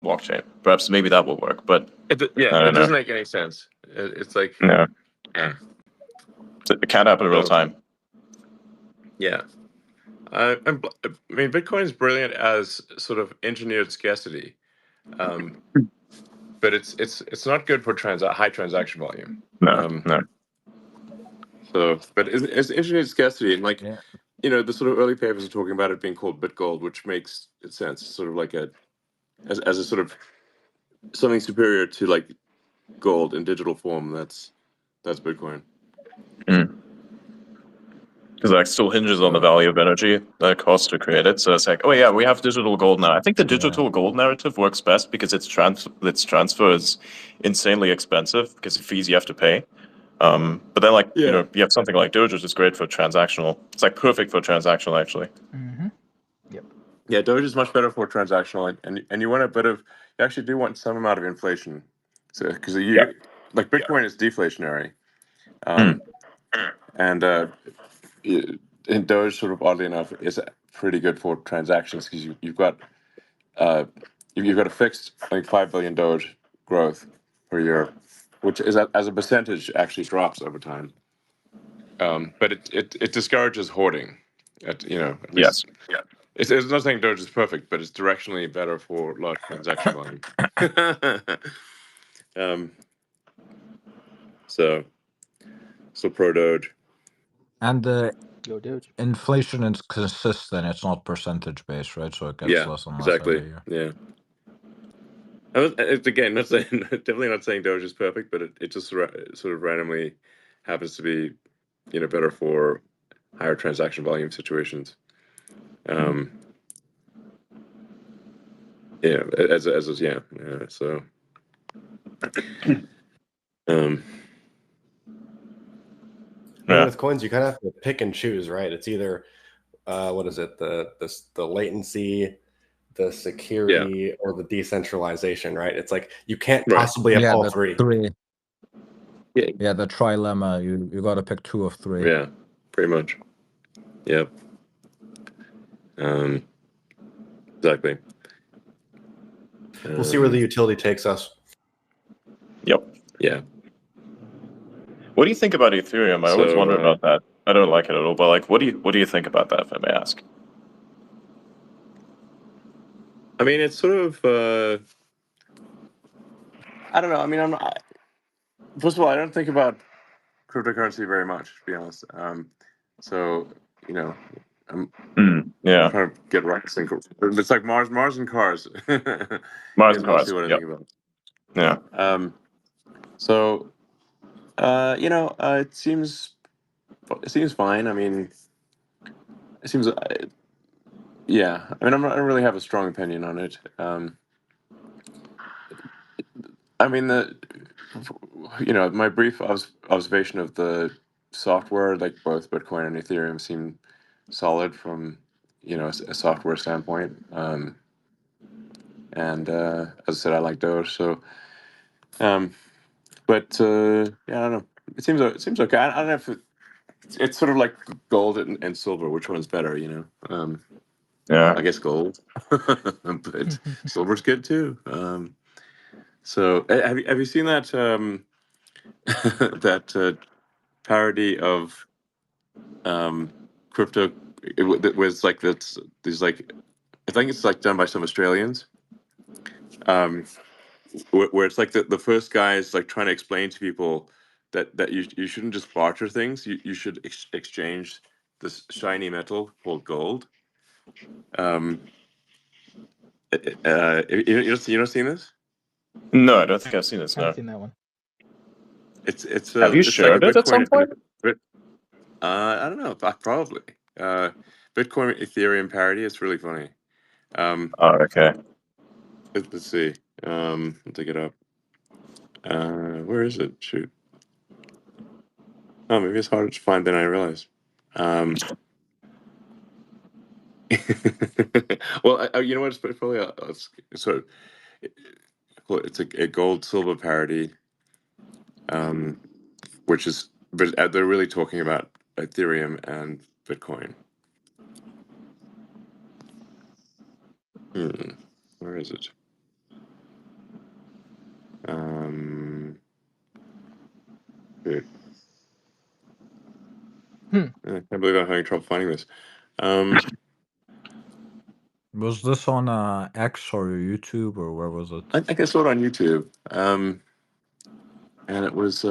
blockchain. Perhaps maybe that will work, but I it don't know. doesn't make any sense. It's like, No, yeah, it can't happen in real so time. yeah. I mean, Bitcoin is brilliant as sort of engineered scarcity, um, but it's not good for high transaction volume. No, Um, no. so, but it's engineered scarcity, and like, Yeah. the sort of early papers are talking about it being called BitGold, which makes sense, sort of like as a sort of something superior to like gold in digital form. That's Bitcoin. Because that still hinges on the So value of energy that it costs to create it. So it's like, oh yeah, we have digital gold now. I think the Yeah. digital gold narrative works best because its transfer is insanely expensive because of fees you have to pay. But then, like, yeah, you have something like Doge, which is great for transactional. It's like perfect for transactional, actually. Yep. yeah, Doge is much better for transactional, and you want a bit of, you actually do want some amount of inflation, so because Yeah. like Bitcoin is deflationary, Mm. and and Doge, sort of oddly enough, is pretty good for transactions because you've got uh, you've got a fixed like 5 billion Doge growth per year, which is as a percentage actually drops over time. But it discourages hoarding. At least Yes. it's not saying Doge is perfect, but it's directionally better for large transaction volume. um, so pro Doge. And the Go Doge. inflation is consistent. It's not percentage based, right? So it gets Yeah, less and less exactly. every year. Yeah. It's again not saying definitely not saying Doge is perfect, but it just sort of randomly happens to be better for higher transaction volume situations. Um, yeah, so um, I mean, Yeah. with coins, you kind of have to pick and choose, right? It's either what is it, the latency, the security, or the decentralization, right? It's like you can't Right. possibly have Yeah, all the three. three. Yeah. Yeah, the trilemma. You got to pick two of three. Yeah, pretty much. Yep. Exactly. We'll see where the utility takes us. Yep. Yeah. What do you think about Ethereum? I always So, wonder about that. I don't like it at all, but like, what do you think about that, if I may ask? I mean, it's sort of. I don't know. I mean, first of all, I don't think about cryptocurrency very much, to be honest. So I'm Yeah. trying to get right. It's like Mars and cars. Mars Is and mostly cars. what I Yep. think about. Yeah. So, it seems fine. I mean, it seems. Yeah. I mean, I don't really have a strong opinion on it. I mean, my brief observation of the software, like both Bitcoin and Ethereum, seem solid from a software standpoint. And as I said, I like Doge. So, but yeah, I don't know. It seems okay. I don't know if it's sort of like gold and silver. Which one's better? Yeah. I guess gold, but silver's good too. So have you seen that that parody of crypto? It was like that's these like I think it's like done by some Australians. Um, where it's like the first guy is like trying to explain to people that you shouldn't just barter things. You should exchange this shiny metal called gold. Um, you don't seen this? No, I don't think I've seen this. I haven't No. seen that one. Have you It's like a shared it at some Bitcoin. point? I don't know. Probably. Bitcoin Ethereum parody. It's really funny. Oh, okay. Let's see. I'll take it up. Where is it? Shoot. Oh, maybe it's harder to find than I realized. Well, you know what? It's probably it's sort of it's a gold silver parody, which is but they're really talking about Ethereum and Bitcoin. Where is it? can't believe I'm having trouble finding this. Was this on X or YouTube or where was it? I think I saw it on YouTube. And it was.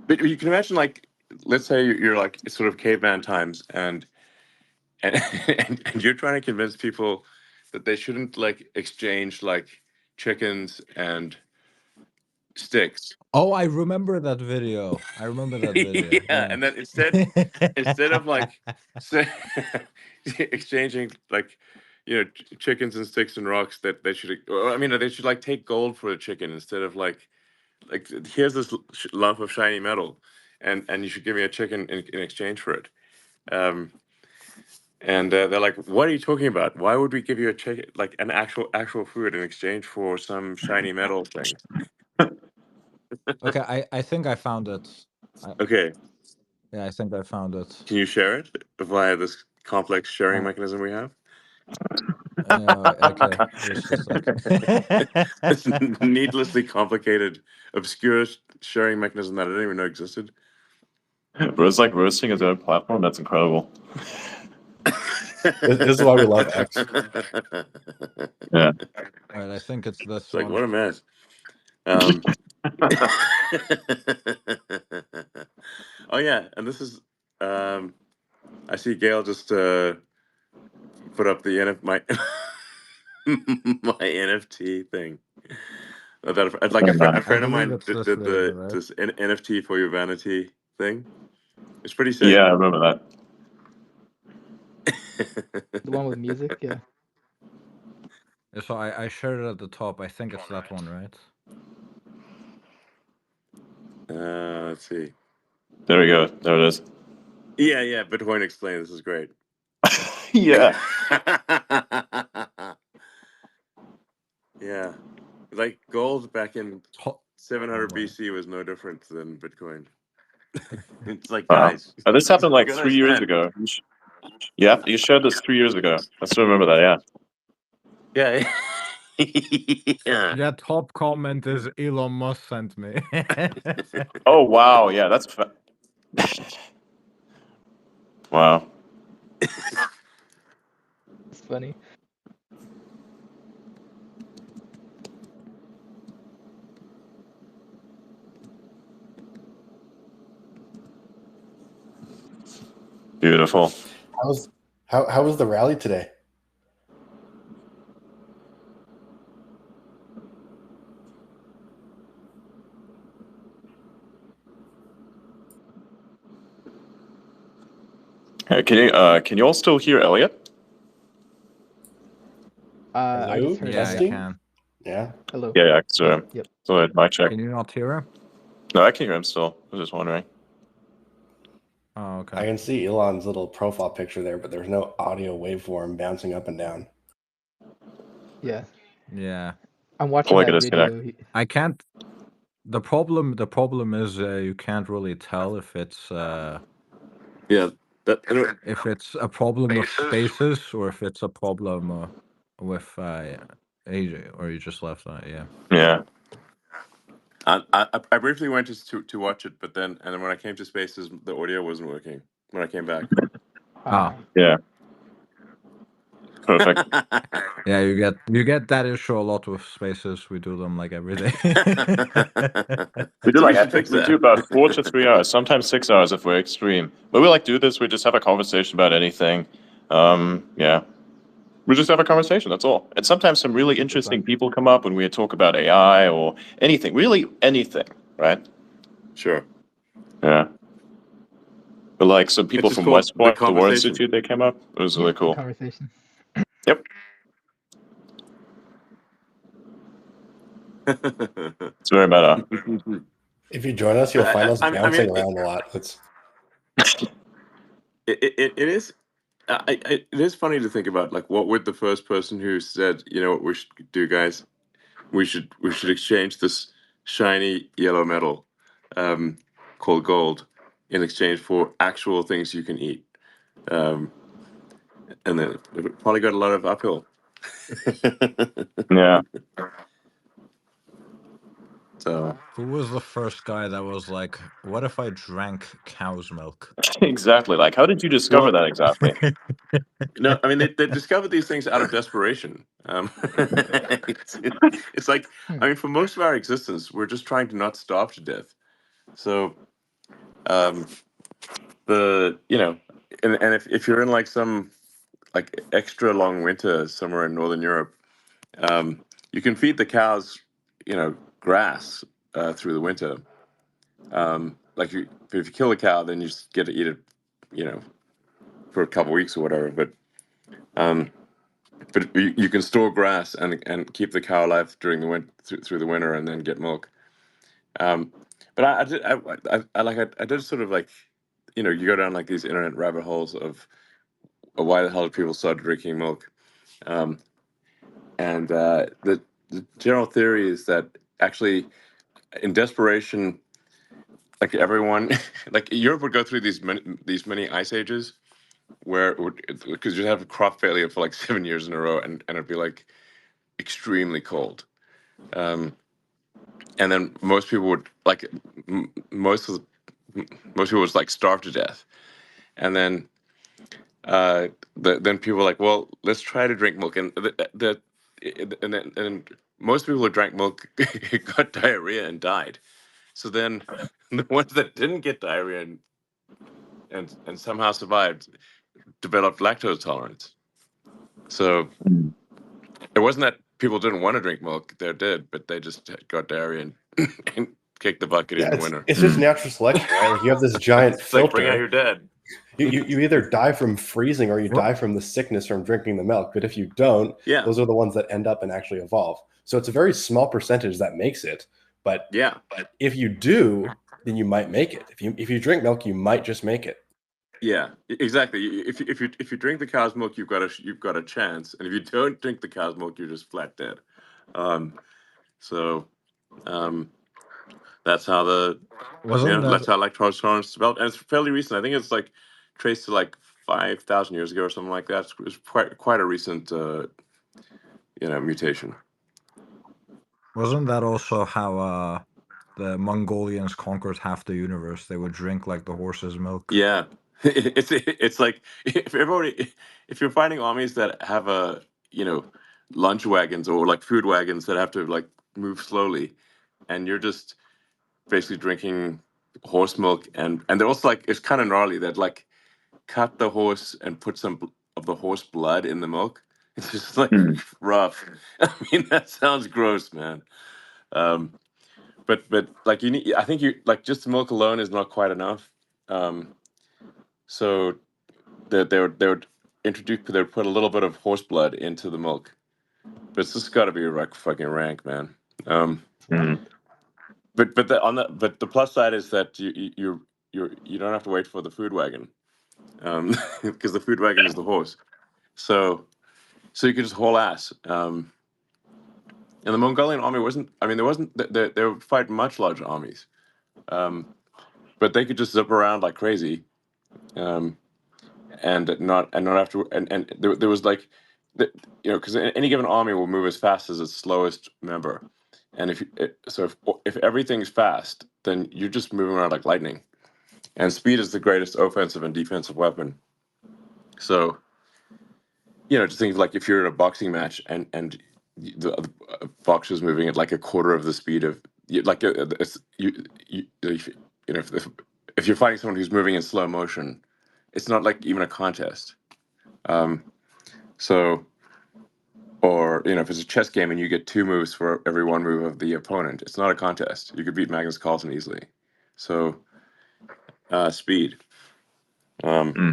But you can imagine, like, let's say you're like sort of caveman times, and and you're trying to convince people that they shouldn't like exchange like chickens and sticks. Oh, I remember that video. Yeah, Yeah. and then instead of like say, exchanging like chickens and sticks and rocks, that they should, or, I mean, they should like take gold for a chicken instead of like here's this lump of shiny metal, and you should give me a chicken in exchange for it. And they're like, "What are you talking about? Why would we give you a chicken, like an actual food, in exchange for some shiny metal thing?" Okay, I think I found it. Okay, Yeah, I think I found it. can you share it via this complex sharing Uh, mechanism we have? Okay, just a sec. This needlessly complicated, obscure sharing mechanism that I didn't even know existed. Bro's like roasting his own platform. That's incredible. This is why we love X. Yeah. All right, I think it's this It's like, one. what a mess. Oh yeah, and this is I see Gail just put up the my my NFT thing. That like a I friend of believe mine it's did, this did video, the right? this NFT for your vanity thing. It's pretty sick. Yeah, I remember that. The one with music, yeah. So I shared it at the top. I think it's that one, right? Let's see. There we go. There it is. Yeah. Bitcoin explained. This is great. Yeah. Yeah, like gold back in Ho- 700 Oh, boy. BC was no different than Bitcoin. It's like, Wow. guys, This happened like you 3 years understand. ago. Yeah, you shared this 3 years ago. I still remember that. Yeah. Yeah. Yeah. Yeah, top comment is Elon Musk sent me. Oh wow. Yeah, that's. Wow. It's funny. Beautiful. How was the rally today? Can you all still hear Elliot? I just heard Yeah, I Testing? can. Yeah. hello. Yeah. So, Yep. go ahead. Mic check. Can you not hear him? No, I can hear him still. I was just wondering. Oh, okay. I can see Elon's little profile picture there, but there's no audio waveform bouncing up and down. Yeah. Yeah, I'm watching Like a that disconnect. video. I can't. The problem is you can't really tell if it's Yeah. Anyway, if it's a problem with spaces or if it's a problem with AJ, or you just left that. Yeah. Yeah. I briefly went to watch it, but then when I came to Spaces, the audio wasn't working when I came back. Yeah. Perfect. Yeah, you get that issue a lot with spaces. We do them like every day. We do So like I should think fix we that. do about 4 to 3 hours, sometimes 6 hours if we're extreme. But we like do this. We just have a conversation about anything. Yeah. We just have a conversation. That's all. And sometimes some really interesting people come up when we talk about AI or anything. Really anything, right? Sure. Yeah. But like some people just from called West The Point, the War Conversation. Institute, they came up. It was really cool. Conversation. Yep. It's very meta. If you join us, you'll find us I mean, bouncing around a lot. it is. It is funny to think about, like, what would the first person who said, you know what we should do, guys? We should exchange this shiny yellow metal called gold in exchange for actual things you can eat. And then it probably got a lot of uphill. Yeah. So Who was the first guy that was like, "What if I drank cow's milk?" Exactly. Like, how did you discover well, that exactly? no, I mean they discovered these things out of desperation. It's like Hmm. I mean, for most of our existence, we're just trying to not starve to death. So um, and if you're in like some like extra long winter somewhere in northern Europe, you can feed the cows, grass through the winter. Like if you kill a cow, then you just get to eat it, you know, for a couple weeks or whatever. Um, but you can store grass and keep the cow alive during the through the winter, and then get milk. Um, but I did sort of like, you go down like these internet rabbit holes of why the hell did people start drinking milk? Um, and the general theory is that actually in desperation, like everyone, like Europe would go through these many ice ages where it would, because you'd have a crop failure for like 7 years in a row, and it'd be like extremely cold. Um, and then most people would like most people would like starve to death, and then then people were like, well, let's try to drink milk, and and most people who drank milk got diarrhea and died. So then the ones that didn't get diarrhea and somehow survived developed lactose tolerance. So it wasn't that people didn't want to drink milk; they did, but they just got diarrhea and kicked the bucket in Yeah, the it's, winter. it's just natural selection, right? Like you have this giant It's like bring out filter. your dead. You either die from freezing or you What? die from the sickness from drinking the milk. But if you don't, Yeah, those are the ones that end up and actually evolve. So it's a very small percentage that makes it. But yeah, if you do, then you might make it. If you drink milk, you might just make it. yeah. Exactly. If you drink the cow's milk, you've got a chance, and if you don't drink the cow's milk, you're just flat dead. So um, that's how Wasn't that's that how lactose tolerance developed, and it's fairly recent. I think it's like traced to like 5,000 years ago or something like that. It's quite a recent mutation. wasn't that also how the Mongolians conquered half the universe? They would drink like the horse's milk. Yeah, it's like if you're fighting armies that have lunch wagons or like food wagons that have to like move slowly, and you're just basically drinking horse milk, and they're also like it's kind of gnarly that like cut the horse and put some of the horse blood in the milk. It's just like Hmm. rough. I mean, that sounds gross, man. Um, but like I think you like just the milk alone is not quite enough. Um, so they would they would put a little bit of horse blood into the milk, but it's just got to be like fucking rank, man. Um, Hmm. but the plus side is that you don't have to wait for the food wagon, because the food wagon is the horse. So you could just haul ass. And the Mongolian army wasn't. I mean, there wasn't. They would fight much larger armies, um, but they could just zip around like crazy, um, and not have to. And there was like, because any given army will move as fast as its slowest member, and if everything's fast, then you're just moving around like lightning. And speed is the greatest offensive and defensive weapon. So just think of like if you're in a boxing match and the boxer's moving at like a quarter of the speed of like if you're fighting someone who's moving in slow motion, it's not like even a contest. Um, so or if it's a chess game and you get two moves for every one move of the opponent, it's not a contest. You could beat Magnus Carlsen easily. So speed. Um, Hmm.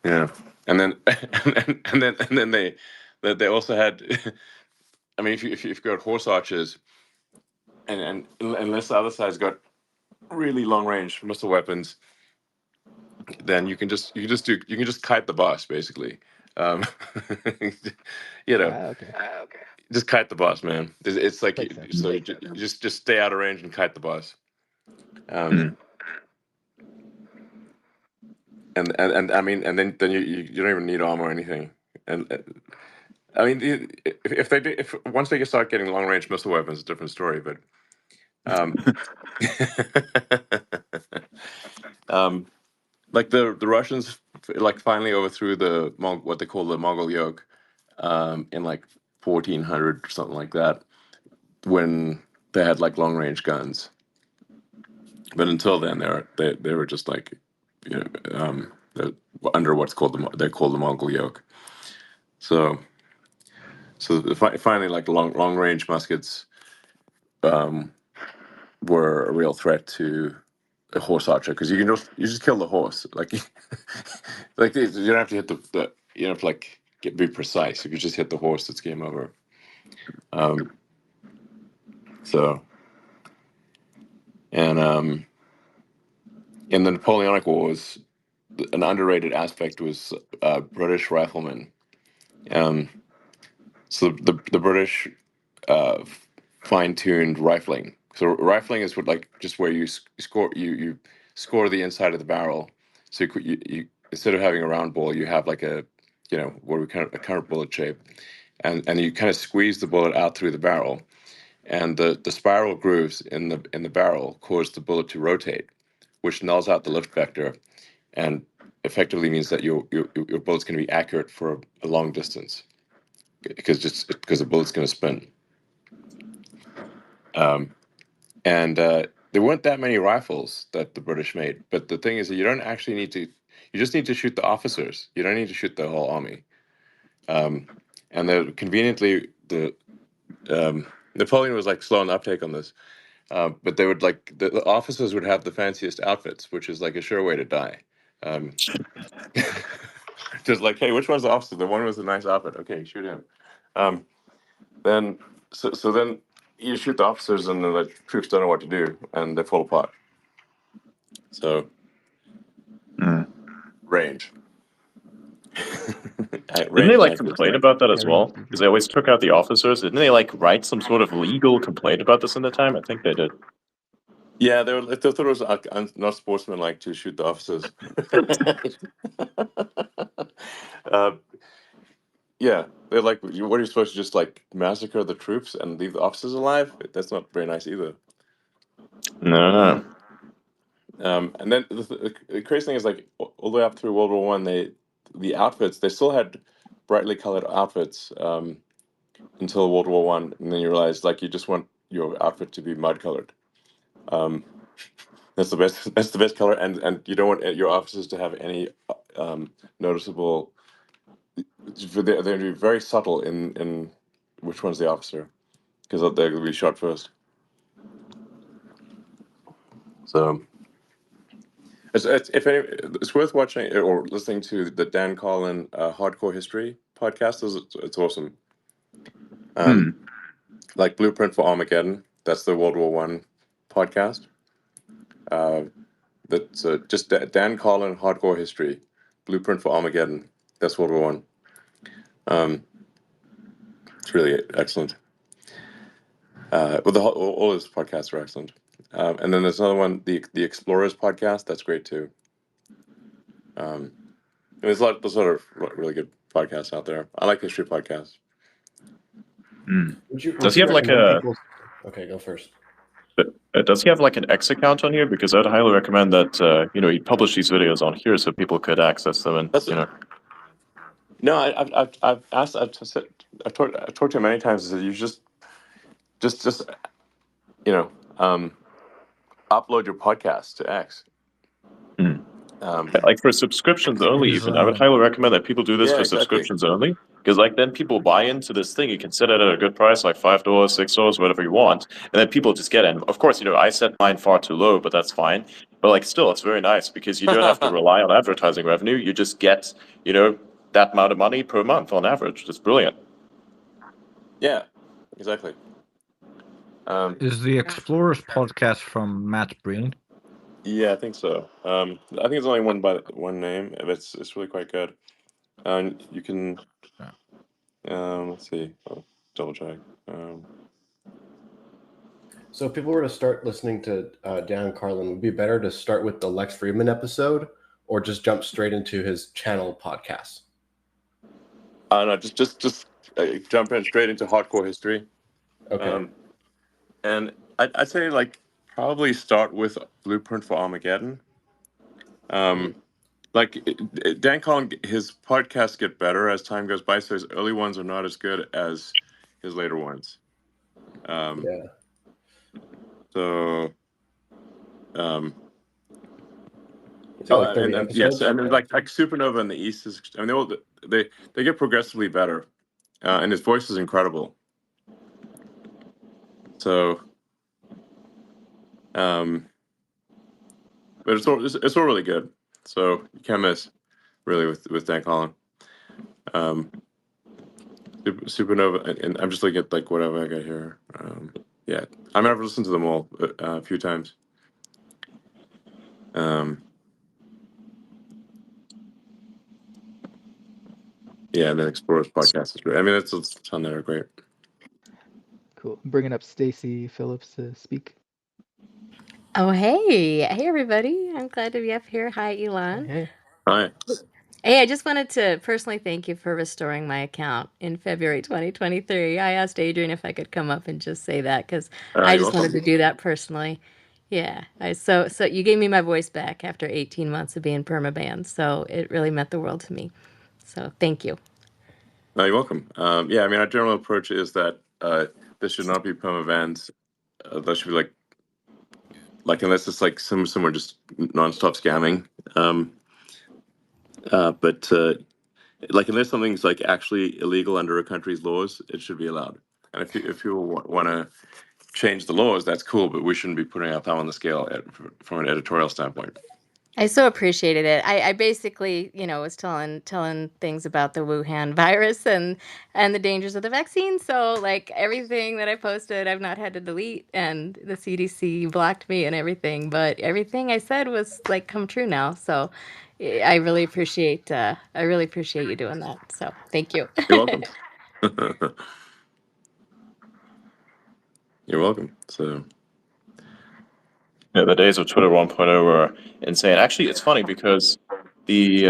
yeah, and then and then they also had. I mean, if you got horse archers, and unless the other side's got really long range missile weapons, then you can just kite the boss basically. Um, you know, Okay. just kite the boss, man. It's like Makes sense. so you just stay out of range and kite the boss. Hmm. And I mean, and then you don't even need armor or anything. And I mean, if they do, if once they start getting long range missile weapons, it's a different story. But Um, like the Russians like finally overthrew the what they call the Mongol yoke in like 1400 or something like that, when they had like long range guns. But until then, they were just like, you know, under what's called they're called the Mongol yoke. So finally, like long range muskets were a real threat to a horse archer, because you just kill the horse, like like you don't have to hit the you don't have to like be precise. If you just hit the horse, it's game over. So and in the Napoleonic Wars, an underrated aspect was British riflemen. So the British uh, fine-tuned rifling. So rifling is what, like, just where you score you score the inside of the barrel. So you instead of having a round ball, you have like a, you know, what we kind of a curved bullet shape, and you kind of squeeze the bullet out through the barrel, and the spiral grooves in the barrel cause the bullet to rotate, which nulls out the lift vector, and effectively means that your bullet's going to be accurate for a long distance, because the bullet's going to spin. And there weren't that many rifles that the British made. But the thing is that you don't actually need to. You just need to shoot the officers. You don't need to shoot the whole army. And conveniently, the Napoleon was like slow on uptake on this. But they would like the officers would have the fanciest outfits, which is like a sure way to die. Um, just like, hey, which one's the officer? The one with the nice outfit. Okay, shoot him. Um, then so then you shoot the officers, and the troops don't know what to do, and they fall apart. So range. Didn't they like Accuracy. complain about that as Yeah, well? range. Because they always took out the officers. Didn't they like write some sort of legal complaint about this in the time? I think they did. Yeah, they thought it was not sportsmanlike to shoot the officers. uh, yeah, they're like, what are you supposed to just like massacre the troops and leave the officers alive? That's not very nice either. No. And then the crazy thing is, like, all the way up through World War One, the outfits, they still had brightly colored outfits until World War One, and then you realize, like, you just want your outfit to be mud colored. That's the best. That's the best color, and you don't want your officers to have any noticeable. They're going to be very subtle in which one's the officer, because they're going to be shot first. So it's worth watching or listening to the Dan Carlin Hardcore History podcast. It's awesome. Like Blueprint for Armageddon. That's the World War One podcast. That's just Dan Carlin Hardcore History, Blueprint for Armageddon. That's World War One. It's really excellent. Well, all his podcasts are excellent. And then there's another one, the Explorers podcast. That's great too. There's a lot of really good podcasts out there. I like history podcasts. Does he have like a? Okay, go first. Does he have like an X account on here? Because I'd highly recommend that he publish these videos on here so people could access them and No, I've asked. I've talked to him many times. That you just upload your podcast to X. Like for subscriptions only, even I would highly recommend that people do this for subscriptions only, because like then people buy into this thing. You can set it at a good price, like $5, $6, whatever you want, and then people just get in. Of course, I set mine far too low, but that's fine. But like still, it's very nice because you don't have to rely on advertising revenue. You just get that amount of money per month on average. It's brilliant. Yeah, exactly. Is the Explorers podcast from Matt Breen? Yeah, I think so. I think it's only one by one name, but it's really quite good. And you can, let's see, I'll double check. So if people were to start listening to Dan Carlin, would it be better to start with the Lex Friedman episode or just jump straight into his channel podcast? No, just jump in straight into hardcore history. Okay. And I'd say, like, probably start with Blueprint for Armageddon. Like Dan Collin, his podcasts get better as time goes by, so his early ones are not as good as his later ones. Yeah. So, Is it like 30 and yes, episodes? and like Supernova in the East is. I mean, they get progressively better, and his voice is incredible. So, but it's all really good. So you can't miss really with Dan Collin. Supernova, and I'm just looking at like whatever I got here. Yeah, I mean I've listened to them all a few times. Yeah, and then Explorers podcast is great. I mean, it's a ton that are great. Cool. I'm bringing up Stacy Phillips to speak. Oh, hey. Hey, everybody. I'm glad to be up here. Hi, Elon. Hey. Hi. Hey, I just wanted to personally thank you for restoring my account in February 2023. I asked Adrian if I could come up and just say that because I You're just wanted welcome. to do that personally. Yeah. So you gave me my voice back after 18 months of being permabanned. So it really meant the world to me. So thank you. You're welcome. Yeah, I mean, our general approach is that this should not be perma bans. That should be like unless it's like somewhere just nonstop scamming. But like unless something's like actually illegal under a country's laws, it should be allowed. And if you want to change the laws, that's cool. But we shouldn't be putting our thumb on the scale from an editorial standpoint. I so appreciated it. I basically, was telling things about the Wuhan virus and the dangers of the vaccine. So like everything that I posted, I've not had to delete, and the CDC blocked me and everything. But everything I said was like come true now. So I really appreciate you doing that. So thank you. You're welcome. You're welcome. So. Yeah, the days of Twitter 1.0 were insane. Actually, it's funny because the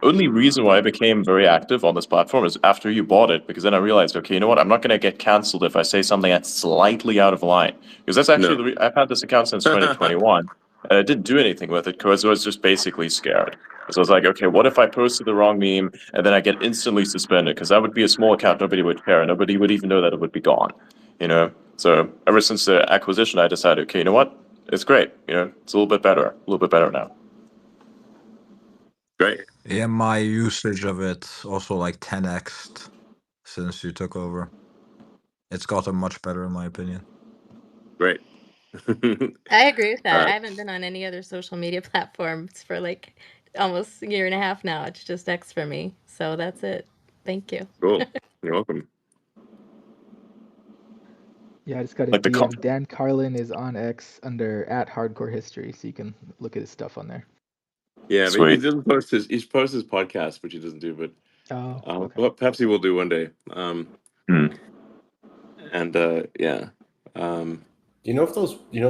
only reason why I became very active on this platform is after you bought it, because then I realized, okay, you know what? I'm not going to get canceled if I say something that's slightly out of line. Because that's actually No. I've had this account since 2021, and I didn't do anything with it because I was just basically scared. So I was like, okay, what if I posted the wrong meme and then I get instantly suspended? Because that would be a small account, nobody would care, nobody would even know that it would be gone. So ever since the acquisition, I decided, okay, you know what? It's great. It's a little bit better now. Great. Yeah, my usage of it also like 10x'd since you took over. It's gotten much better in my opinion. Great. I agree with that. I haven't been on any other social media platforms for like almost a year and a half now. It's just X for me. So that's it. Thank you. Cool. You're welcome. Yeah, I just got a Like the DM. Dan Carlin is on X under @hardcore_history, so you can look at his stuff on there. Yeah, but he Sweet. doesn't post he posts his podcast, which he doesn't do, but Oh, okay. well, perhaps he will do one day. And yeah. Do you know if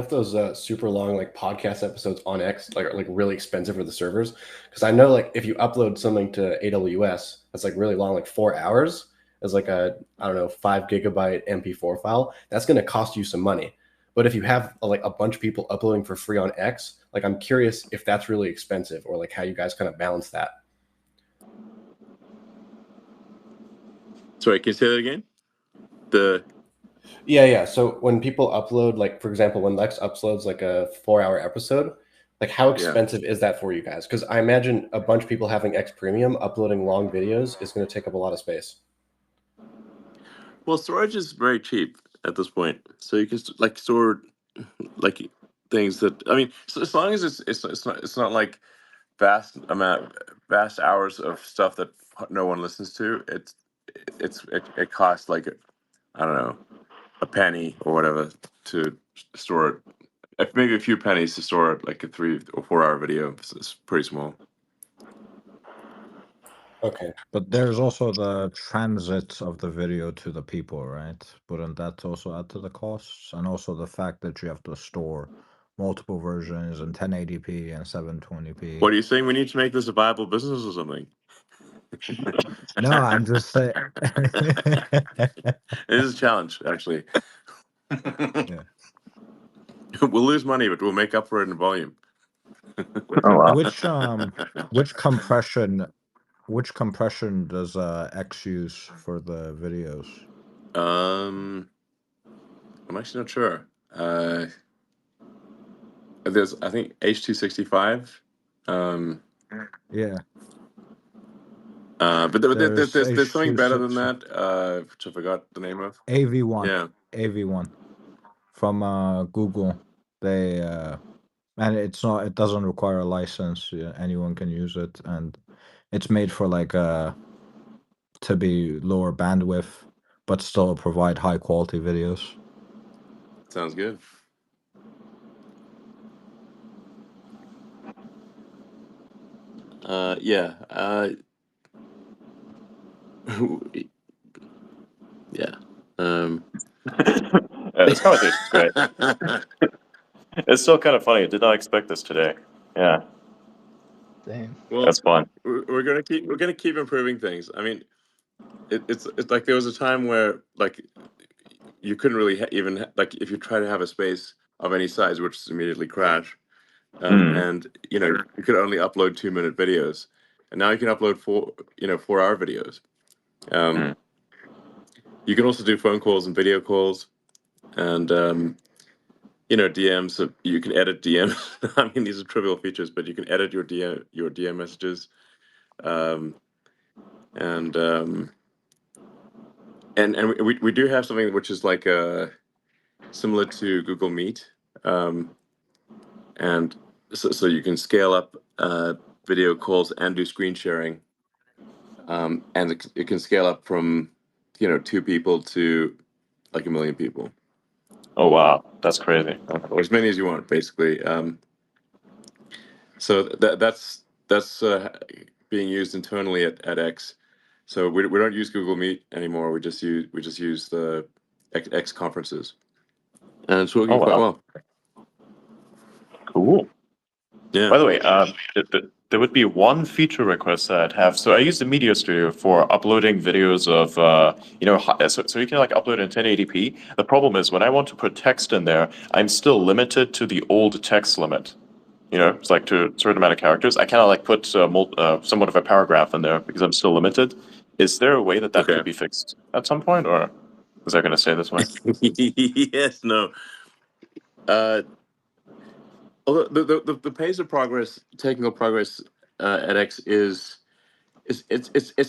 those super long like podcast episodes on X like are like really expensive for the servers? Because I know like if you upload something to AWS that's like really long, like 4 hours, as like a 5 gigabyte MP4 file, that's going to cost you some money. But if you have like a bunch of people uploading for free on X, like I'm curious if that's really expensive or like how you guys kind of balance that. Sorry, can you say that again? Yeah. So when people upload, like for example, when Lex uploads like a 4-hour episode, like how expensive is that for you guys? Because I imagine a bunch of people having X Premium uploading long videos is going to take up a lot of space. Well, storage is very cheap at this point, so you can like store like things that so as long as it's not like vast hours of stuff that no one listens to. It costs like I don't know, a penny or whatever to store it. Maybe a few pennies to store it, like a 3 or 4 hour video. It's pretty small. Okay. But there's also the transit of the video to the people, right? Wouldn't that also add to the costs? And also the fact that you have to store multiple versions in 1080p and 720p. What are you saying? We need to make this a viable business or something? No, I'm just saying. It is a challenge, actually. Yeah. We'll lose money, but we'll make up for it in volume. Oh wow. Which compression does X use for the videos? I'm actually not sure. There's, I think, H.265. Yeah, But there's there's something better than H260 that, which I forgot the name of. AV1. Yeah. AV1 from Google. They and it doesn't require a license. Yeah, anyone can use it, and it's made for like to be lower bandwidth, but still provide high quality videos. Sounds good. Yeah. Yeah. This conversation's great. It's still kind of funny. I did not expect this today. Yeah, Same. Well, that's fun. we're gonna keep improving things. I mean, it's like there was a time where like you couldn't really even like if you try to have a space of any size, which immediately crash. And you could only upload 2-minute videos, and now you can upload 4-hour videos. You can also do phone calls and video calls, and DMs. So you can edit DMs. I mean, these are trivial features, but you can edit your DM messages, and we do have something which is like similar to Google Meet, and so you can scale up video calls and do screen sharing, and it can scale up from 2 people to like 1 million people, Oh wow, that's crazy. or as many as you want, basically. So that's being used internally at X. So we don't use Google Meet anymore. We just use the X conferences, and it's working Oh quite wow, well. cool. Yeah. By the way, there would be one feature request that I'd have. So I use the Media Studio for uploading videos of, so you can like upload in 1080p. The problem is when I want to put text in there, I'm still limited to the old text limit. It's like to a certain amount of characters. I cannot like put somewhat of a paragraph in there because I'm still limited. Is there a way that Okay. could be fixed at some point, or is that going to stay this way? Yes. No. Although the pace of progress, technical progress at X it's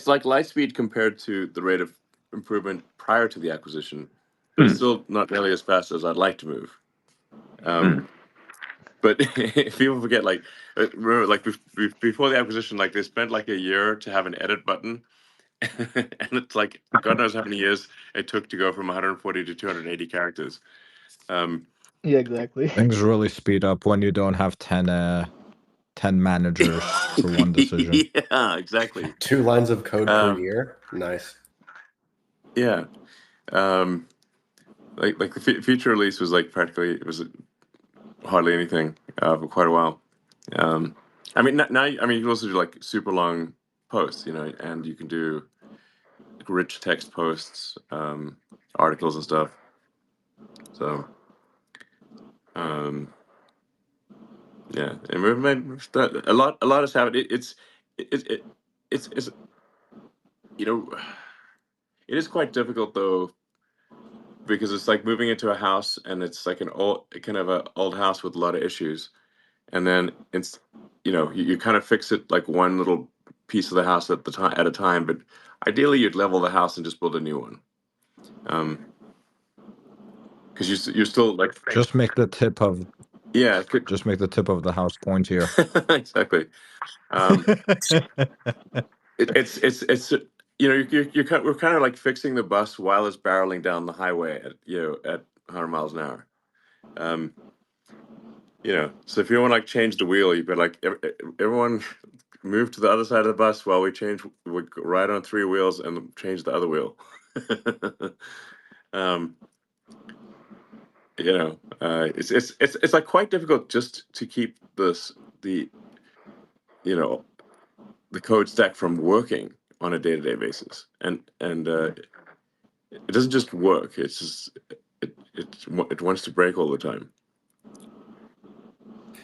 like light speed compared to the rate of improvement prior to the acquisition, but it's still not nearly as fast as I'd like to move. But people forget, like, remember, like before the acquisition, like they spent like a year to have an edit button, and it's like God knows how many years it took to go from 140 to 280 characters. Yeah, exactly. Things really speed up when you don't have 10 managers for one decision. Yeah, exactly. 2 lines of code per year. Nice. Yeah. Like the feature release was like practically, it was hardly anything for quite a while. I mean, now you can also do like super long posts, and you can do rich text posts, articles and stuff. So, yeah, and we've made a lot has happened. It's it is quite difficult though, because it's like moving into a house, and it's like an old house with a lot of issues, and then it's you kind of fix it like one little piece of the house at a time, but ideally you'd level the house and just build a new one, because you're still like Just make the tip of yeah just make the tip of the house pointier. exactly. It's we're kind of like fixing the bus while it's barreling down the highway at 100 miles an hour. So if you want to like change the wheel, you better like everyone move to the other side of the bus while we ride on 3 wheels and change the other wheel. It's like quite difficult just to keep the code stack from working on a day-to-day basis, and it doesn't just work. It's just it wants to break all the time.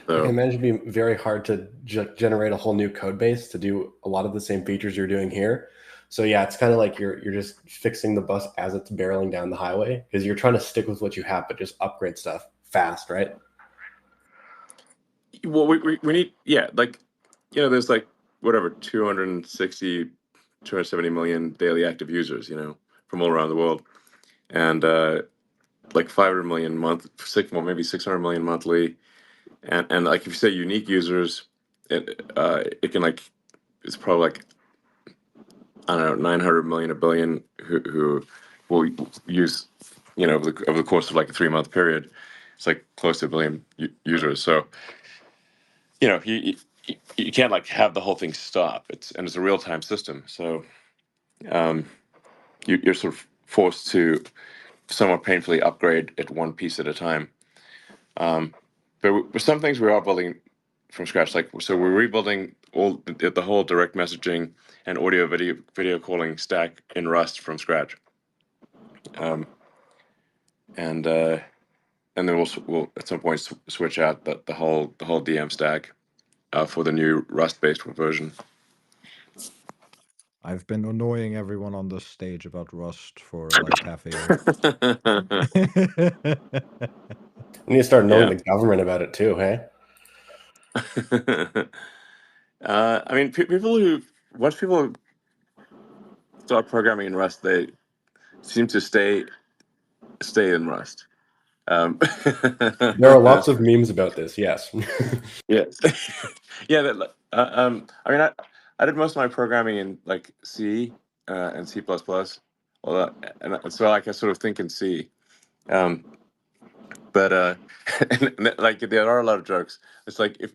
I can So imagine it being very hard to generate a whole new code base to do a lot of the same features you're doing here. So yeah, it's kind of like you're just fixing the bus as it's barreling down the highway because you're trying to stick with what you have, but just upgrade stuff fast, right? well, we need, yeah, like, there's like whatever 260, 270 million daily active users, from all around the world, and like 500 million maybe 600 million monthly, and like if you say unique users, it can like it's probably like, I don't know, 900 million, a billion who will use, over the course of like a 3-month period. It's like close to a billion users. So, you can't like have the whole thing stop. It's a real time system. So, um, you're sort of forced to somewhat painfully upgrade it one piece at a time. But with some things we are building from scratch. Like, so we're rebuilding the whole direct messaging and audio video calling stack in Rust from scratch. And then we'll at some point switch out the whole DM stack for the new Rust based version. I've been annoying everyone on the stage about Rust for like half a year. You need to start knowing Yeah. the government about it too, hey? I mean, once people start programming in Rust, they seem to stay in Rust. There are lots of memes about this, yes. Yes. Yeah. I mean, I did most of my programming in like C and C++. Well, and so like I sort of think in C. But and, like there are a lot of jokes. It's like if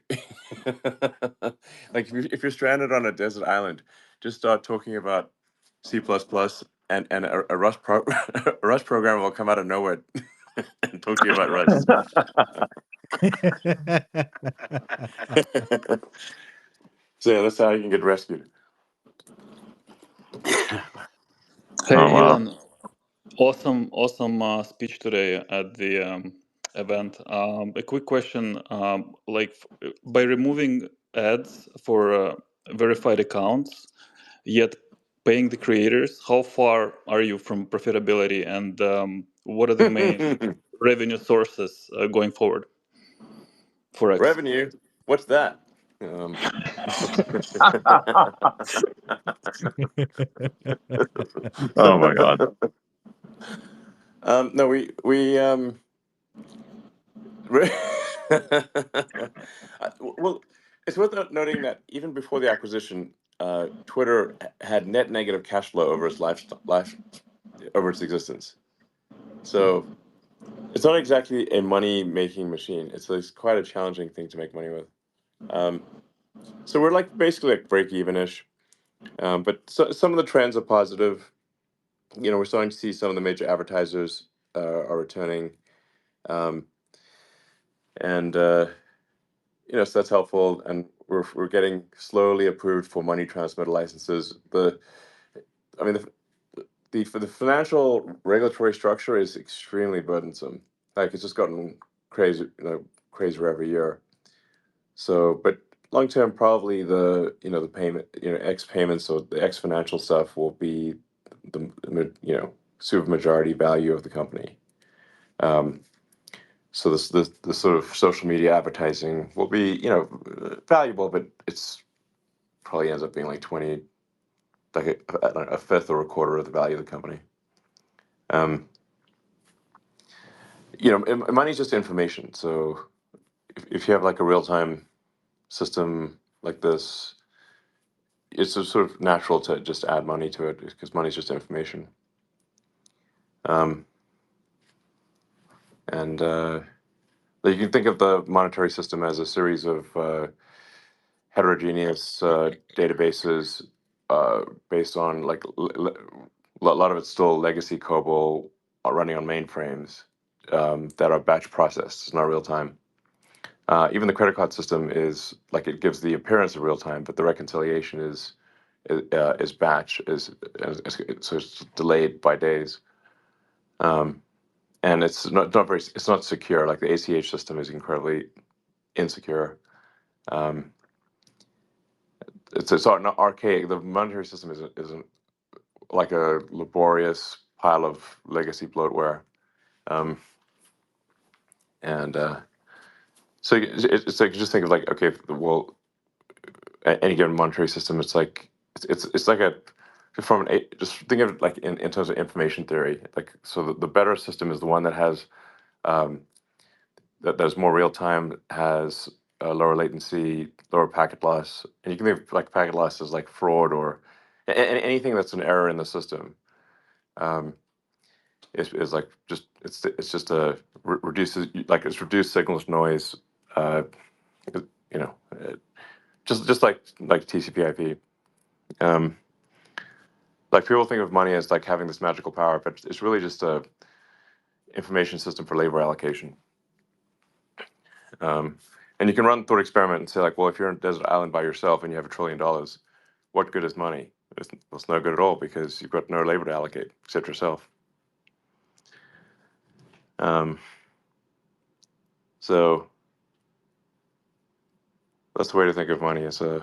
like if you're stranded on a desert island, just start talking about C++, and a a Rust programmer will come out of nowhere and talk to you about Rust. So yeah, that's how you can get rescued. Hey, Oh, wow. Elon, awesome speech today at the event. A quick question, like by removing ads for verified accounts, yet paying the creators, how far are you from profitability, and what are the main revenue sources going forward for X? Revenue? What's that? Oh my God. No, we well, it's worth noting that even before the acquisition, Twitter had net negative cash flow over its over its existence. So it's not exactly a money making machine. It's quite a challenging thing to make money with. So we're like basically like break even ish. But some of the trends are positive. We're starting to see some of the major advertisers are returning, um, and so that's helpful. And we're getting slowly approved for money transmitter licenses. I mean, for the financial regulatory structure is extremely burdensome. Like it's just gotten crazy, crazier every year. So, but long term, probably the payment, X payments or the X financial stuff will be super majority value of the company. So the sort of social media advertising will be valuable, but it's probably ends up being like 20, like a fifth or a quarter of the value of the company. Money's just information. So if you have like a real time system like this, it's a sort of natural to just add money to it because money's just information. And you can think of the monetary system as a series of heterogeneous databases based on like a lot of it's still legacy COBOL running on mainframes that are batch processed. It's not real time. Even the credit card system is like it gives the appearance of real time, but the reconciliation is batch, so it's delayed by days. And it's not secure. Like the ACH system is incredibly insecure. It's sort of archaic. The monetary system isn't like a laborious pile of legacy bloatware. And so it's like, just think of like, okay, well, any given monetary system, it's like it's like a from an just think of it like in terms of information theory. Like, so the better system is the one that has that's more real time, has lower latency, lower packet loss, and you can think of like packet loss as like fraud or anything that's an error in the system. Is like just it's just a reduces, like, it's reduced signals noise. You know, just like TCP/IP. Like, people think of money as like having this magical power, but it's really just a information system for labor allocation. And you can run the thought experiment and say, like, well, if you're on a desert island by yourself and you have $1 trillion, what good is money? It's no good at all, because you've got no labor to allocate except yourself. So that's the way to think of money, as an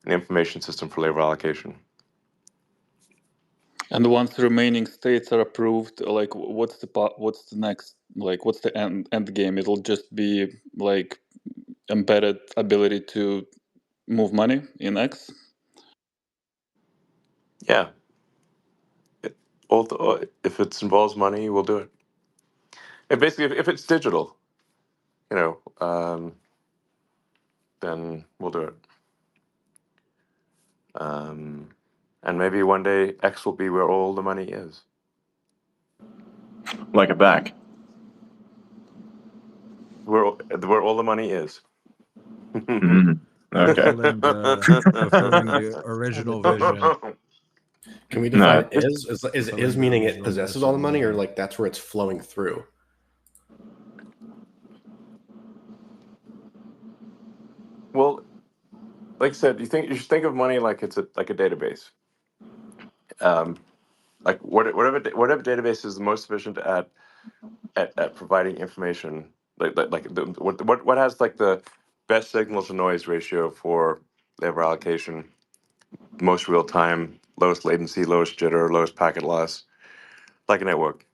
information system for labor allocation. And once the remaining states are approved, like, what's the next, like, what's the end game? It'll just be like embedded ability to move money in X. Yeah. If it involves money, we'll do it. And basically, if it's digital, then we'll do it. And maybe one day X will be where all the money is. Like a bank. Where all the money is. Mhm. Okay. Fulfilling the original vision. Can we define No. is meaning it possesses all the money, or like that's where it's flowing through? Well, like I said, you should think of money like it's like a database. Like whatever database is the most efficient at providing information, what has like the best signal to noise ratio for labor allocation, most real time, lowest latency, lowest jitter, lowest packet loss, like a network.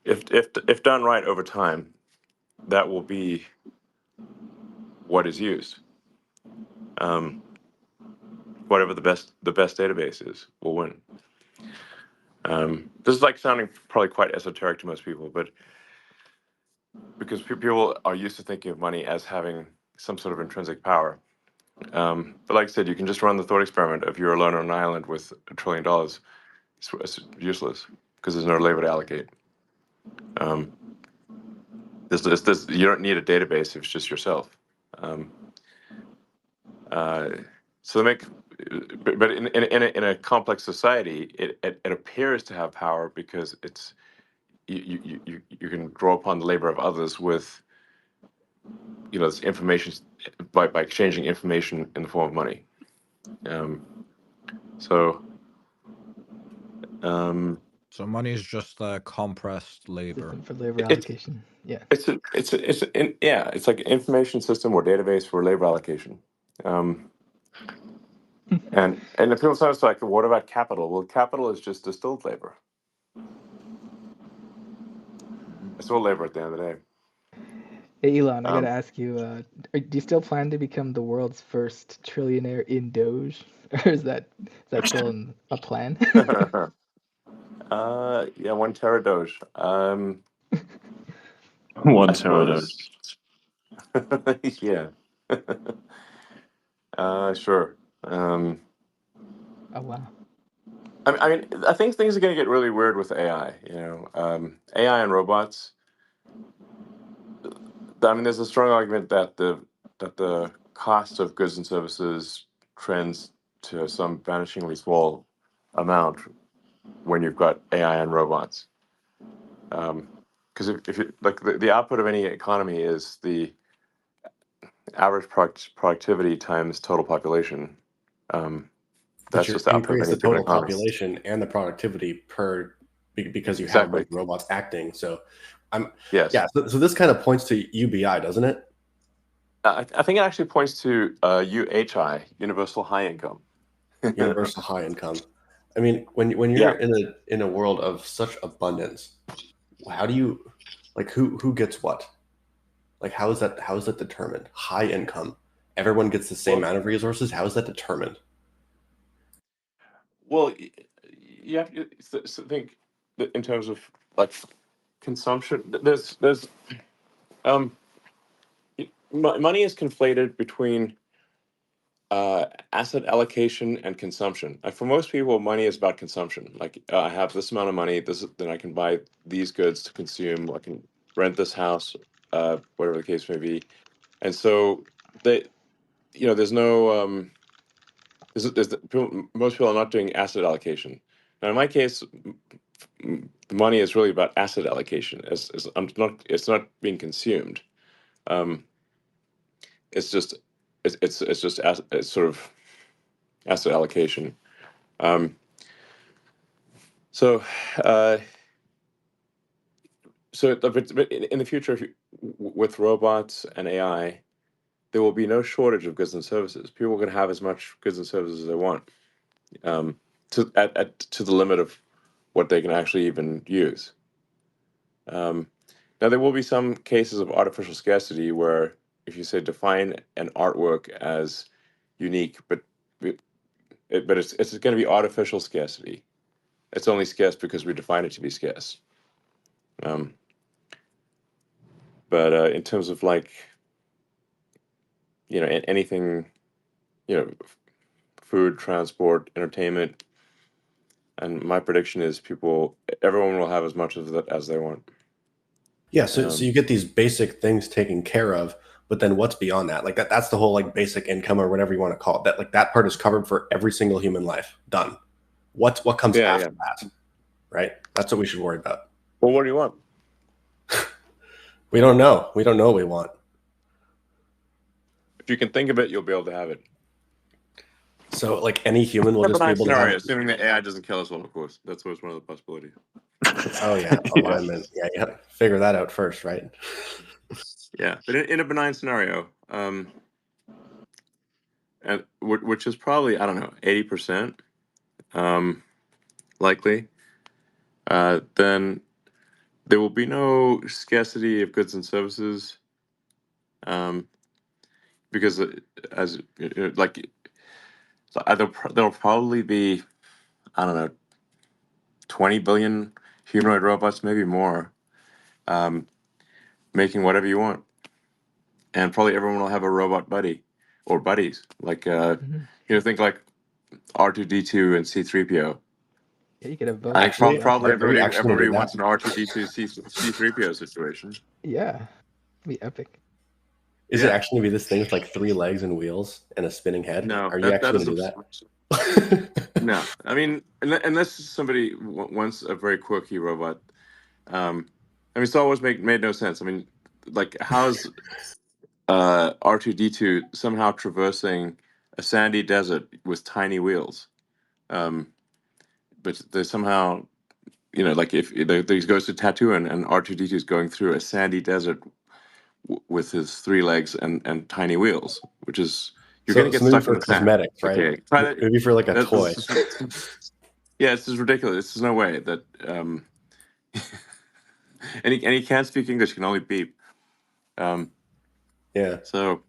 If done right over time, that will be what is used. Whatever the best database is will win. This is like sounding probably quite esoteric to most people, but because people are used to thinking of money as having some sort of intrinsic power. But like I said, you can just run the thought experiment. If you're alone on an island with $1 trillion, it's useless, because there's no labor to allocate. You don't need a database if it's just yourself. So but in a complex society, it appears to have power because it's you can draw upon the labor of others with this information by exchanging information in the form of money. So money is just compressed labor. System for labor allocation. Yeah. It's like an information system or database for labor allocation. And if people say, like, what about capital? Well, capital is just distilled labor. It's all labor at the end of the day. Hey, Elon, I gotta ask you, do you still plan to become the world's first trillionaire in Doge? Or is that still a plan? Yeah, 1 tera Doge. 1 I tera. suppose. Yeah. Sure. Oh wow. I mean, I think things are going to get really weird with AI. AI and robots. I mean, there's a strong argument that the cost of goods and services trends to some vanishingly small amount when you've got AI and robots. Because if you like, the output of any economy is the average productivity times total population. But That's you just the output of increase any the given total economy. population and the productivity per because you have Exactly. like robots acting. So Yes. yeah. So this kind of points to UBI, doesn't it? I think it actually points to UHI, universal high income. Universal high income. I mean, when Yeah. you're in a world of such abundance, how do you like who gets what? Like how is that determined? High income. Everyone gets the same amount of resources. How is that determined? Well, you have to think that in terms of like consumption. There's money is conflated between asset allocation and consumption. Like for most people, money is about consumption. Like I have this amount of money, then I can buy these goods to consume. I can rent this house, whatever the case may be. And so they, there's no most people are not doing asset allocation. Now, in my case, the money is really about asset allocation. It's not being consumed. Um, it's just it's sort of asset allocation. Um, so uh, but in the future, with robots and AI, there will be no shortage of goods and services. People can have as much goods and services as they want, to the limit of what they can actually even use. Now, there will be some cases of artificial scarcity where, if you say define an artwork as unique, but it's going to be artificial scarcity. It's only scarce because we define it to be scarce. Um, but in terms of like, anything, food, transport, entertainment, and my prediction is everyone will have as much of that as they want. Yeah, so you get these basic things taken care of, but then what's beyond that? Like that's the whole like basic income or whatever you want to call it. That like that part is covered for every single human life. Done. What comes after that? Right? That's what we should worry about. Well, what do you want? We don't know. We don't know what we want. If you can think of it, you'll be able to have it. So like any human will just be able to have. Assuming that AI doesn't kill us all, of course. That's always one of the possibilities. Oh yeah, alignment. Yeah, you have to figure that out first, right? Yeah, but in a benign scenario, and which is probably, I don't know, 80%, likely, then there will be no scarcity of goods and services, because as like there'll probably be, I don't know, 20 billion humanoid robots, maybe more, making whatever you want, and probably everyone will have a robot buddy or buddies, like think like R2D2 and C3PO. Yeah, you could have both. Actually, Probably are we actually gonna everybody do that? wants an R2D2 C3PO situation. Yeah, it'd be epic. Is it actually gonna be this thing with like 3 legs and wheels and a spinning head? No, Are you actually gonna do that? No, I mean, unless somebody wants a very quirky robot. I mean, Star Wars made no sense. I mean, like, how's R2D2 somehow traversing a sandy desert with tiny wheels? But they somehow, like if he goes to Tatooine and R2D2 is going through a sandy desert with his 3 legs and tiny wheels, which is you're going to get stuck in the sand. Cosmetics, right? Okay, try that. Maybe for like a toy. Yeah, this is ridiculous. There's no way that and he can't speak English. He can only beep. Yeah. So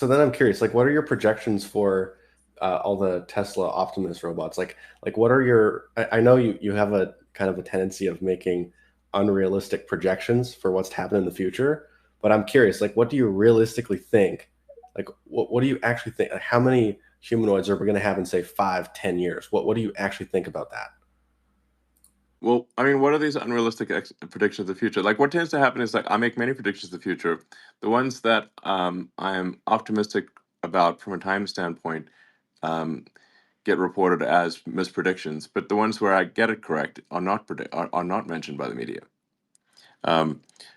then I'm curious, like, what are your projections for all the Tesla Optimus robots? Like what are your? I know you have a kind of a tendency of making unrealistic projections for what's to happen in the future, but I'm curious, like, what do you realistically think? Like, what do you actually think? Like, how many humanoids are we going to have in say 5-10 years? What do you actually think about that? Well, I mean, what are these unrealistic predictions of the future? Like, what tends to happen is, like, I make many predictions of the future. The ones that I am optimistic about from a time standpoint get reported as mispredictions, but the ones where I get it correct are not mentioned by the media.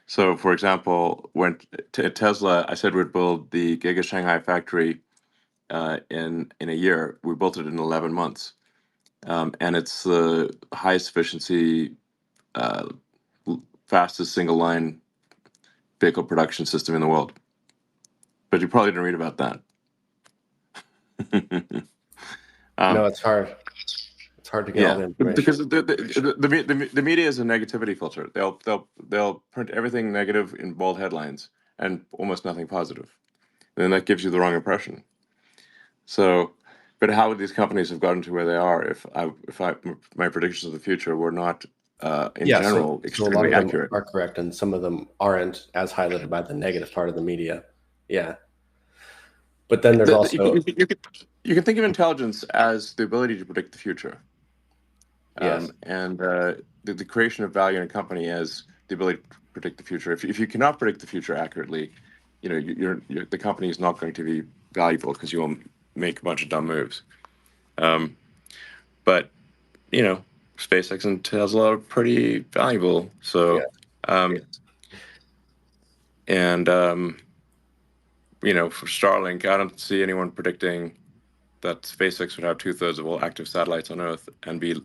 So, for example, when Tesla, I said we'd build the Giga Shanghai factory in a year. We built it in 11 months. and it's the highest efficiency, fastest single line vehicle production system in the world. But you probably didn't read about that. No, it's hard. It's hard to get all the information. Because the media is a negativity filter. They'll print everything negative in bold headlines and almost nothing positive, and then that gives you the wrong impression. So, but how would these companies have gotten to where they are if my predictions of the future were not in general so a lot extremely of them accurate? are correct, and some of them aren't, as highlighted by the negative part of the media. Yeah, but then there's also You can think of intelligence as the ability to predict the future. Yes. And the creation of value in a company as the ability to predict the future. If you cannot predict the future accurately, you know the company is not going to be valuable because you will make a bunch of dumb moves. But you know, SpaceX and Tesla are pretty valuable. So, and you know, for Starlink, I don't see anyone predicting that SpaceX would have 2/3 of all active satellites on Earth and be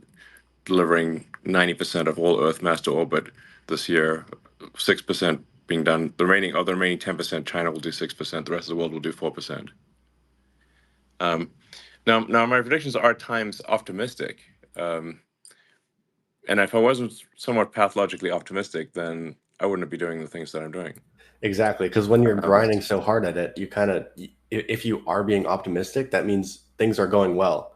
delivering 90% of all Earth mass to orbit this year, 6% being done. The remaining 10%, China will do 6%. The rest of the world will do 4%. Now my predictions are at times optimistic, and if I wasn't somewhat pathologically optimistic, then I wouldn't be doing the things that I'm doing. Exactly, because when you're grinding so hard at it, you kind of, if you are being optimistic, that means things are going well,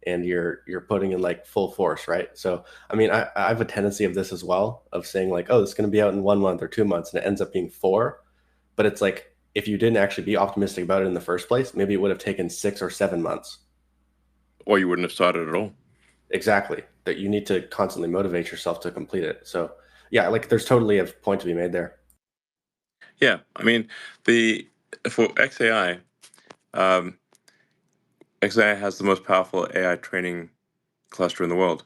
and you're putting in like full force, right? So, I mean, I have a tendency of this as well, of saying like, oh, it's going to be out in 1 month or 2 months, and it ends up being 4. But it's like, if you didn't actually be optimistic about it in the first place, maybe it would have taken 6 or 7 months. Or you wouldn't have started at all. Exactly. That you need to constantly motivate yourself to complete it. So, yeah, like there's totally a point to be made there. Yeah, I mean, for XAI, XAI has the most powerful AI training cluster in the world.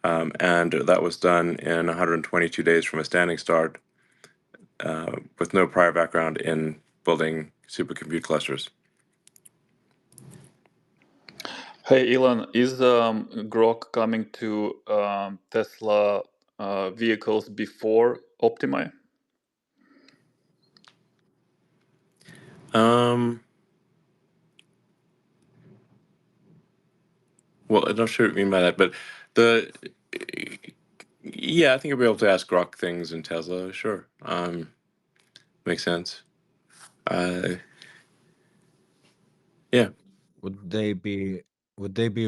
And that was done in 122 days from a standing start, with no prior background in building supercompute clusters. Hey, Elon, is Grok coming to Tesla vehicles before Optimi? Well, I'm not sure what you mean by that, but yeah, I think you'll be able to ask Grok things in Tesla. Sure, makes sense. Yeah. Would they be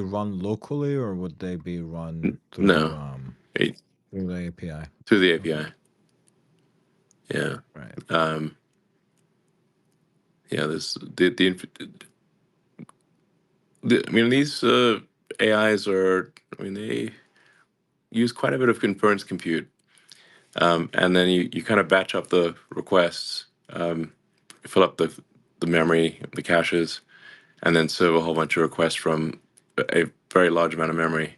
run locally, or would they be run through No. through the API? Through the API. Yeah. Right. Yeah. There's I mean, these AIs are. I mean, they use quite a bit of inference compute, and then you kind of batch up the requests, fill up the memory, the caches, and then serve a whole bunch of requests from a very large amount of memory.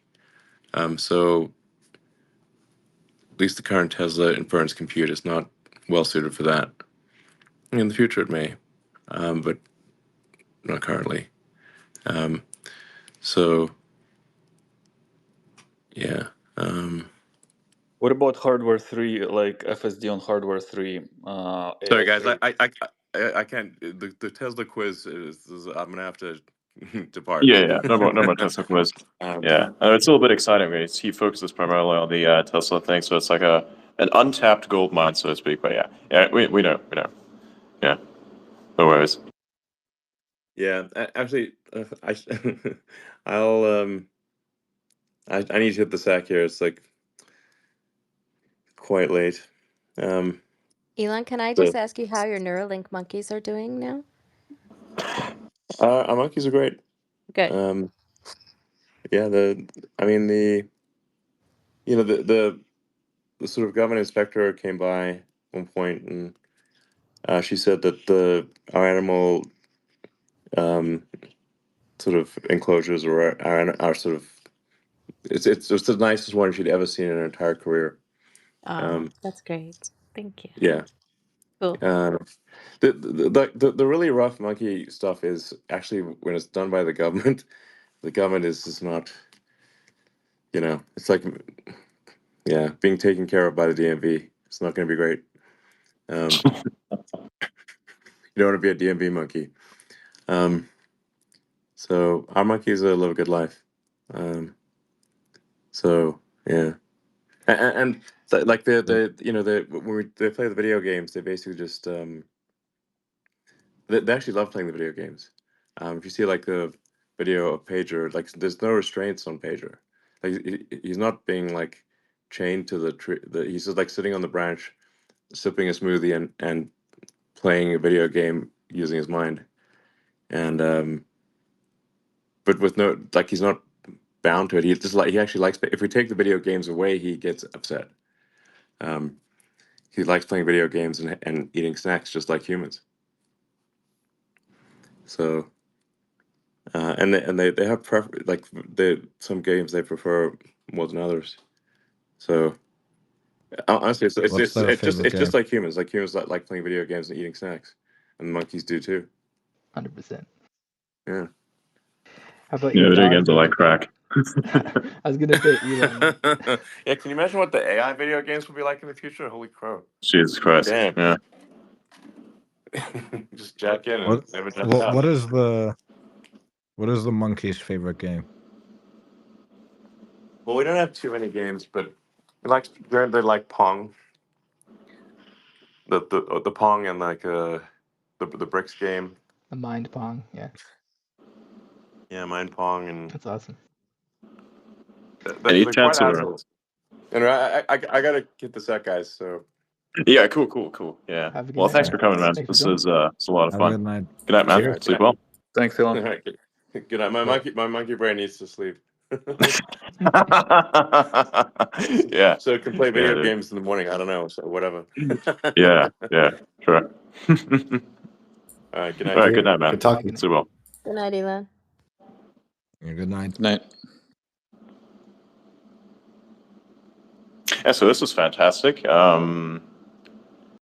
So at least the current Tesla inference compute is not well suited for that. In the future, it may, but not currently. So yeah. What about hardware 3, like FSD on hardware 3? Sorry, guys, I can't. The Tesla quiz is I'm gonna have to depart. Yeah. No more Tesla quiz. Yeah, it's a little bit exciting. He focuses primarily on the Tesla thing, so it's like an untapped gold mine, so to speak. But yeah, we know. Yeah, no worries. Yeah, actually, I'll I need to hit the sack here. It's like quite late. Elon, can I just ask you how your Neuralink monkeys are doing now? Our monkeys are great. Good. Yeah, the sort of government inspector came by at one point, and she said that our animal sort of enclosures or our sort of it's just the nicest one she'd ever seen in her entire career. That's great. Thank you. Yeah. Cool. The really rough monkey stuff is actually when it's done by the government. The government is just not it's like, yeah, being taken care of by the DMV. It's not going to be great. You don't want to be a DMV monkey. So our monkeys live a good life. So yeah, and like they when they play the video games, they basically just they actually love playing the video games. If you see like the video of Pager, like there's no restraints on Pager. Like he's not being like chained to the tree. He's just like sitting on the branch, sipping a smoothie and playing a video game using his mind. And but with no, like, he's not bound to it. He just like, he actually likes. If we take the video games away, he gets upset. He likes playing video games and eating snacks just like humans. So, and they have like some games they prefer more than others. So honestly, What's their favorite it's just game? like humans. Like humans like playing video games and eating snacks, and monkeys do too. 100%. Yeah. How about Yeah, you, video Don? games are like crack. I was gonna say Elon. Yeah, can you imagine what the AI video games will be like in the future? Holy crow! Jesus Christ. Damn. Yeah. Just jack in and never jack out. What is the monkey's favorite game? Well, we don't have too many games, but they like Pong. The Pong and like the bricks game. The Mind Pong. Yeah, Yeah, Mind Pong and that's awesome. Any they're chance quite of assholes. Anyway, I gotta get this out, guys. So Yeah, cool. Yeah. Have a good Well, night. thanks for coming, man. Thanks for This coming. is it's a lot of Have a fun. good night. Good night, man. Cheers. Sleep well. Thanks, all Elon. right, good night. My monkey brain needs to sleep. Yeah. So it can play Yeah, video dude. games in the morning. I don't know. So whatever. Yeah, sure. All right. Good night. All right, good night, man. Good talking. Sleep well. Good night, Elon. Yeah, good night. Good night. Yeah, so this was fantastic.